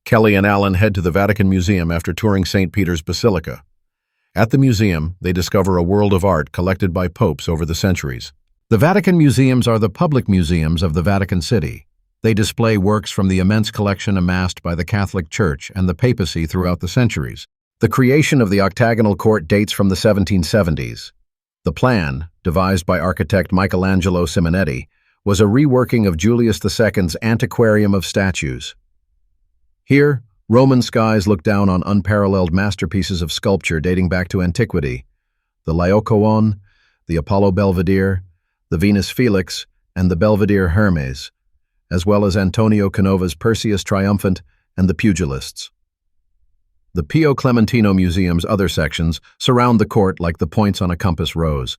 Kelly and Alan head to the Vatican Museum after touring St. Peter's Basilica. At the museum, they discover a world of art collected by popes over the centuries. The Vatican Museums are the public museums of the Vatican City. They display works from the immense collection amassed by the Catholic Church and the papacy throughout the centuries. The creation of the octagonal court dates from the 1770s. The plan, devised by architect Michelangelo Simonetti, was a reworking of Julius II's Antiquarium of Statues. Here, Roman skies look down on unparalleled masterpieces of sculpture dating back to antiquity: the Laocoon, the Apollo Belvedere, the Venus Felix, and the Belvedere Hermes, as well as Antonio Canova's Perseus Triumphant and the Pugilists. The Pio Clementino Museum's other sections surround the court like the points on a compass rose: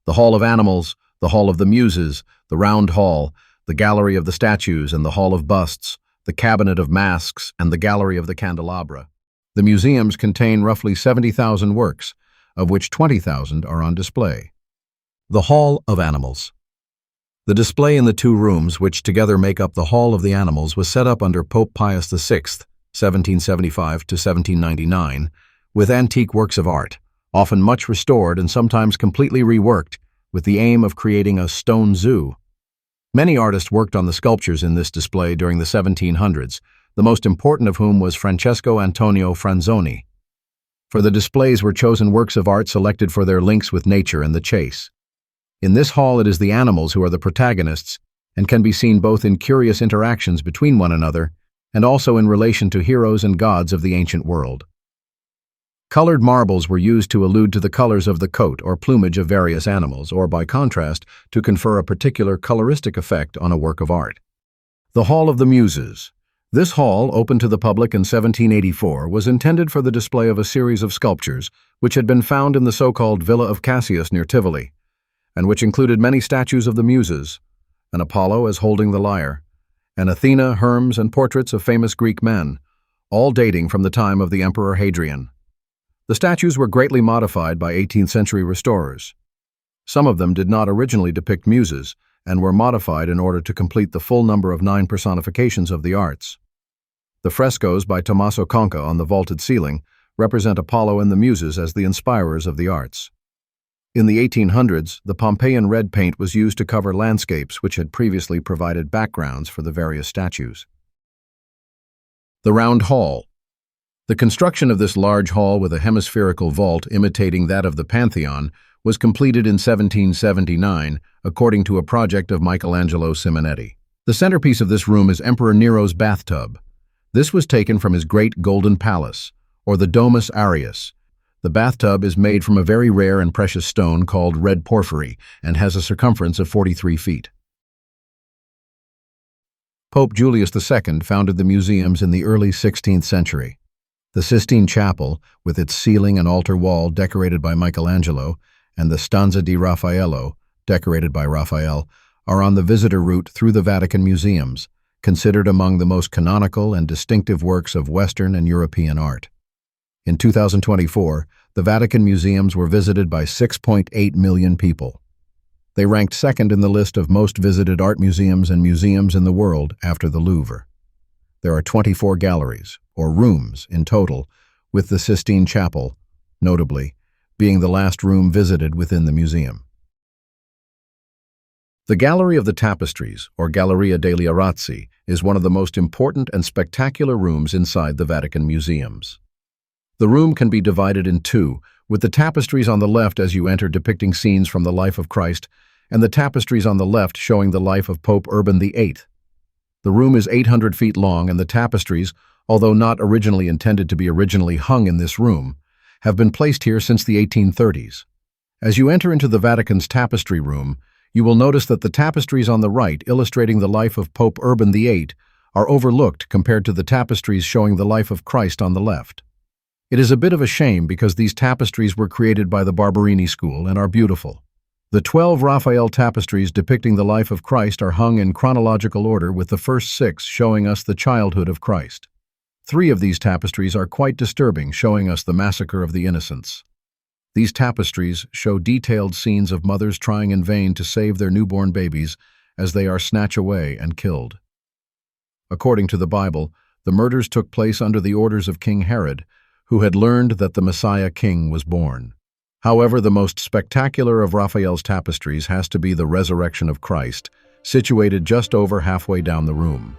the Hall of Animals, the Hall of the Muses, the Round Hall, the Gallery of the Statues and the Hall of Busts, the Cabinet of Masks, and the Gallery of the Candelabra. The museums contain roughly 70,000 works, of which 20,000 are on display. The Hall of Animals. The display in the two rooms, which together make up the Hall of the Animals, was set up under Pope Pius VI, 1775 to 1799, with antique works of art, often much restored and sometimes completely reworked, with the aim of creating a stone zoo. Many artists worked on the sculptures in this display during the 1700s, the most important of whom was Francesco Antonio Franzoni. For the displays were chosen works of art selected for their links with nature and the chase. In this hall it is the animals who are the protagonists and can be seen both in curious interactions between one another and also in relation to heroes and gods of the ancient world. Colored marbles were used to allude to the colors of the coat or plumage of various animals, or by contrast, to confer a particular coloristic effect on a work of art. The Hall of the Muses. This hall, opened to the public in 1784, was intended for the display of a series of sculptures which had been found in the so-called Villa of Cassius near Tivoli, and which included many statues of the Muses, an Apollo as holding the lyre, an Athena, Hermes, and portraits of famous Greek men, all dating from the time of the Emperor Hadrian. The statues were greatly modified by 18th-century restorers. Some of them did not originally depict muses and were modified in order to complete the full number of 9 personifications of the arts. The frescoes by Tommaso Conca on the vaulted ceiling represent Apollo and the muses as the inspirers of the arts. In the 1800s, the Pompeian red paint was used to cover landscapes which had previously provided backgrounds for the various statues. The Round Hall. The construction of this large hall with a hemispherical vault imitating that of the Pantheon was completed in 1779 according to a project of Michelangelo Simonetti. The centerpiece of this room is Emperor Nero's bathtub. This was taken from his great golden palace, or the Domus Aureus. The bathtub is made from a very rare and precious stone called red porphyry and has a circumference of 43 feet. Pope Julius II founded the museums in the early 16th century. The Sistine Chapel, with its ceiling and altar wall decorated by Michelangelo, and the Stanza di Raffaello, decorated by Raphael, are on the visitor route through the Vatican Museums, considered among the most canonical and distinctive works of Western and European art. In 2024, the Vatican Museums were visited by 6.8 million people. They ranked second in the list of most visited art museums and museums in the world after the Louvre. There are 24 galleries, or rooms, in total, with the Sistine Chapel, notably, being the last room visited within the museum. The Gallery of the Tapestries, or Galleria degli Arazzi, is one of the most important and spectacular rooms inside the Vatican Museums. The room can be divided in two, with the tapestries on the left as you enter depicting scenes from the life of Christ, and the tapestries on the left showing the life of Pope Urban VIII. The room is 800 feet long, and the tapestries, although not originally intended to be originally hung in this room, have been placed here since the 1830s. As you enter into the Vatican's tapestry room, you will notice that the tapestries on the right illustrating the life of Pope Urban VIII are overlooked compared to the tapestries showing the life of Christ on the left. It is a bit of a shame because these tapestries were created by the Barberini School and are beautiful. The 12 Raphael tapestries depicting the life of Christ are hung in chronological order, with the first 6 showing us the childhood of Christ. 3 of these tapestries are quite disturbing, showing us the massacre of the innocents. These tapestries show detailed scenes of mothers trying in vain to save their newborn babies as they are snatched away and killed. According to the Bible, the murders took place under the orders of King Herod, who had learned that the Messiah King was born. However, the most spectacular of Raphael's tapestries has to be the Resurrection of Christ, situated just over halfway down the room.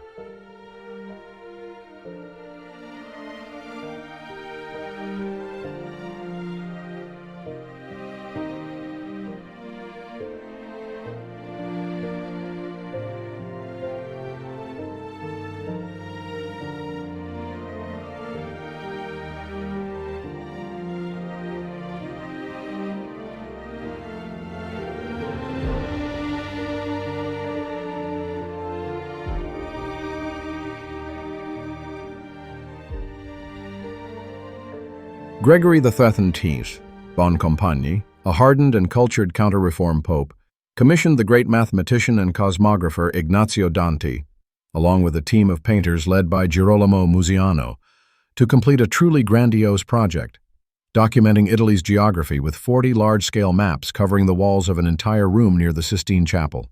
Gregory XIII, Boncompagni, a hardened and cultured counter-reform pope, commissioned the great mathematician and cosmographer Ignazio Danti, along with a team of painters led by Girolamo Muziano, to complete a truly grandiose project, documenting Italy's geography with 40 large-scale maps covering the walls of an entire room near the Sistine Chapel.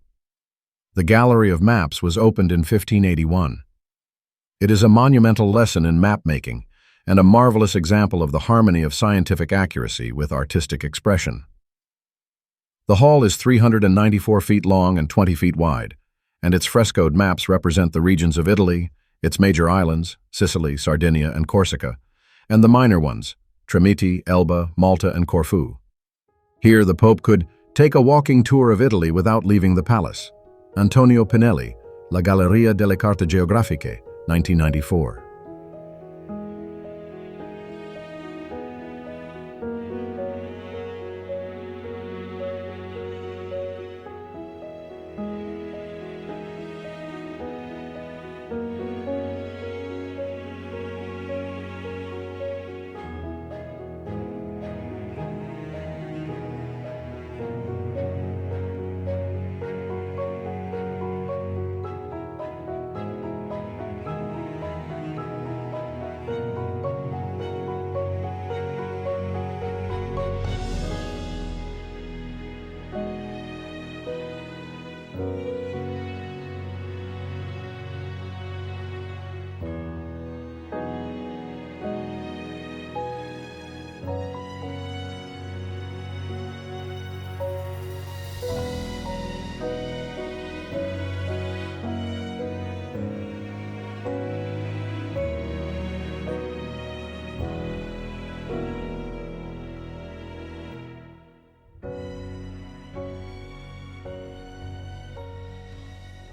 The Gallery of Maps was opened in 1581. It is a monumental lesson in map-making, and a marvelous example of the harmony of scientific accuracy with artistic expression. The hall is 394 feet long and 20 feet wide, and its frescoed maps represent the regions of Italy, its major islands, Sicily, Sardinia, and Corsica, and the minor ones, Tremiti, Elba, Malta, and Corfu. Here the Pope could take a walking tour of Italy without leaving the palace. Antonio Pinelli, La Galleria delle Carte Geografiche, 1994.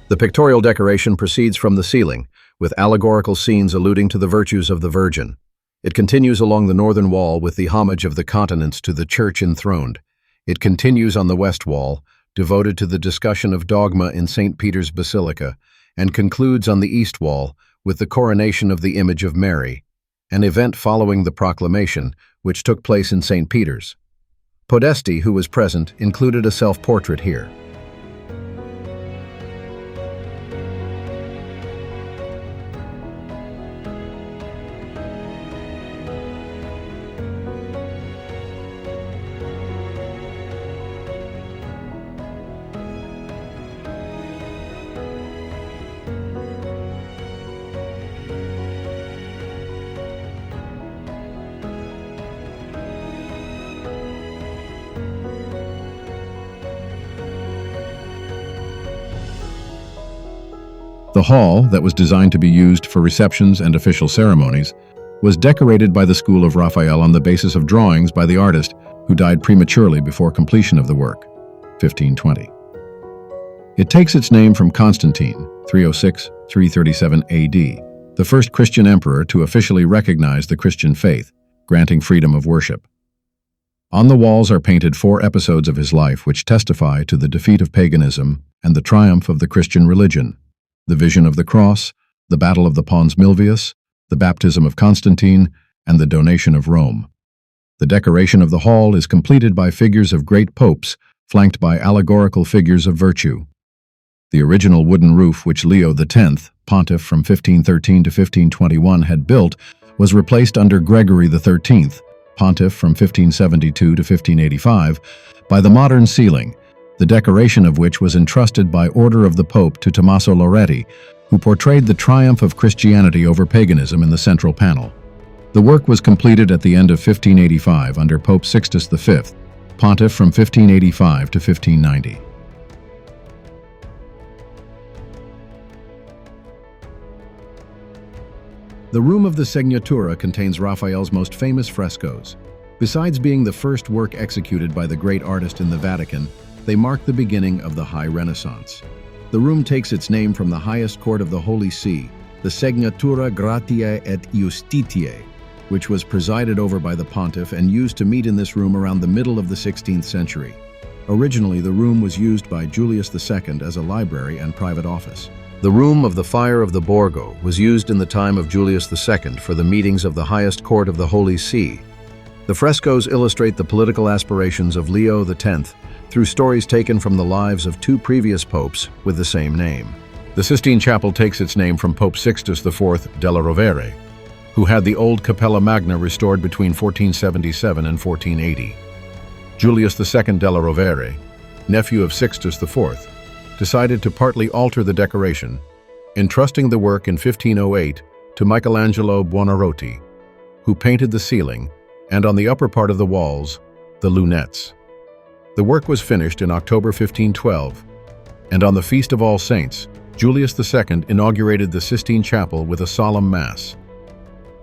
The pictorial decoration proceeds from the ceiling, with allegorical scenes alluding to the virtues of the Virgin. It continues along the northern wall with the homage of the continents to the Church enthroned. It continues on the west wall, devoted to the discussion of dogma in St. Peter's Basilica, and concludes on the east wall with the coronation of the image of Mary, an event following the proclamation, which took place in St. Peter's. Podesti, who was present, included a self-portrait here. The hall, that was designed to be used for receptions and official ceremonies, was decorated by the school of Raphael on the basis of drawings by the artist who died prematurely before completion of the work, 1520. It takes its name from Constantine, 306-337 AD, the first Christian emperor to officially recognize the Christian faith, granting freedom of worship. On the walls are painted 4 episodes of his life which testify to the defeat of paganism and the triumph of the Christian religion: the vision of the cross, the battle of the Pons Milvius, the baptism of Constantine, and the donation of Rome. The decoration of the hall is completed by figures of great popes, flanked by allegorical figures of virtue. The original wooden roof which Leo X, pontiff from 1513 to 1521, had built was replaced under Gregory XIII, pontiff from 1572 to 1585, by the modern ceiling, the decoration of which was entrusted by order of the Pope to Tommaso Loretti, who portrayed the triumph of Christianity over paganism in the central panel. The work was completed at the end of 1585 under Pope Sixtus V, pontiff from 1585 to 1590. The room of the Segnatura contains Raphael's most famous frescoes. Besides being the first work executed by the great artist in the Vatican, they mark the beginning of the High Renaissance. The room takes its name from the highest court of the Holy See, the Segnatura Gratiae et Justitiae, which was presided over by the pontiff and used to meet in this room around the middle of the 16th century. Originally, the room was used by Julius II as a library and private office. The room of the Fire of the Borgo was used in the time of Julius II for the meetings of the highest court of the Holy See. The frescoes illustrate the political aspirations of Leo X through stories taken from the lives of 2 previous popes with the same name. The Sistine Chapel takes its name from Pope Sixtus IV della Rovere, who had the old Capella Magna restored between 1477 and 1480. Julius II della Rovere, nephew of Sixtus IV, decided to partly alter the decoration, entrusting the work in 1508 to Michelangelo Buonarroti, who painted the ceiling and on the upper part of the walls, the lunettes. The work was finished in October 1512, and on the Feast of All Saints, Julius II inaugurated the Sistine Chapel with a solemn Mass.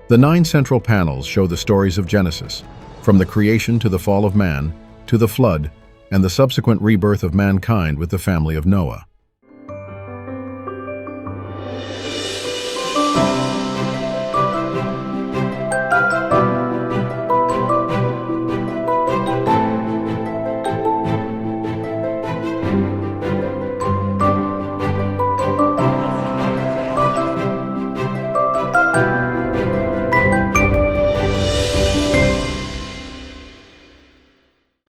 The 9 central panels show the stories of Genesis, from the creation to the fall of man, to the flood, and the subsequent rebirth of mankind with the family of Noah.